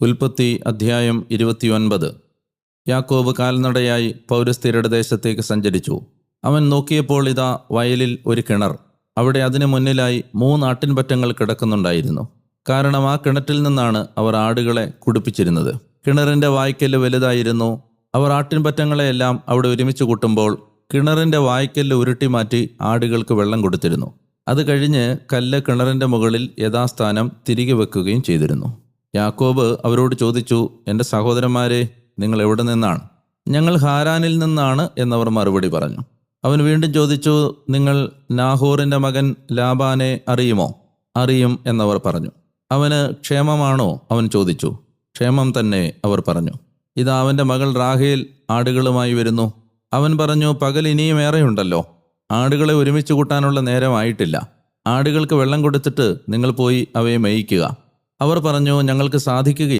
ഉൽപ്പത്തി അധ്യായം 29. യാക്കോബ് കാൽനടയായി പൗരസ്ത്യരുടെ ദേശത്തേക്ക് സഞ്ചരിച്ചു. അവൻ നോക്കിയപ്പോൾ ഇതാ വയലിൽ ഒരു കിണർ. അവിടെ അതിനു മുന്നിലായി 3 ആട്ടിൻപറ്റങ്ങൾ കിടക്കുന്നുണ്ടായിരുന്നു. കാരണം ആ കിണറ്റിൽ നിന്നാണ് അവർ ആടുകളെ കുടിപ്പിച്ചിരുന്നത്. കിണറിൻ്റെ വായ്ക്കല്ല് വലുതായിരുന്നു. അവർ ആട്ടിൻപറ്റങ്ങളെയെല്ലാം അവിടെ ഒരുമിച്ച് കൂട്ടുമ്പോൾ കിണറിൻ്റെ വായ്ക്കല്ല് ഉരുട്ടിമാറ്റി ആടുകൾക്ക് വെള്ളം കൊടുത്തിരുന്നു. അത് കഴിഞ്ഞ് കല്ല് കിണറിൻ്റെ മുകളിൽ യഥാസ്ഥാനം തിരികെ വെക്കുകയും ചെയ്തിരുന്നു. യാക്കോബ് അവരോട് ചോദിച്ചു, എൻ്റെ സഹോദരന്മാരെ, നിങ്ങൾ എവിടെ നിന്നാണ്? ഞങ്ങൾ ഹാരാനിൽ നിന്നാണ് എന്നവർ മറുപടി പറഞ്ഞു. അവൻ വീണ്ടും ചോദിച്ചു, നിങ്ങൾ നാഹോറിൻ്റെ മകൻ ലാബാനെ അറിയുമോ? അറിയും എന്നവർ പറഞ്ഞു. അവന് ക്ഷേമമാണോ? അവൻ ചോദിച്ചു. ക്ഷേമം തന്നെ, അവർ പറഞ്ഞു. ഇതാ അവൻ്റെ മകൾ റാഹേൽ ആടുകളുമായി വരുന്നു. അവൻ പറഞ്ഞു, പകൽ ഇനിയും ഏറെയുണ്ടല്ലോ, ആടുകളെ ഒരുമിച്ച് കൂട്ടാനുള്ള നേരമായിട്ടില്ല. ആടുകൾക്ക് വെള്ളം കൊടുത്തിട്ട് നിങ്ങൾ പോയി അവയെ മേയിക്കുക. അവർ പറഞ്ഞു, ഞങ്ങൾക്ക് സാധിക്കുകയില്ല.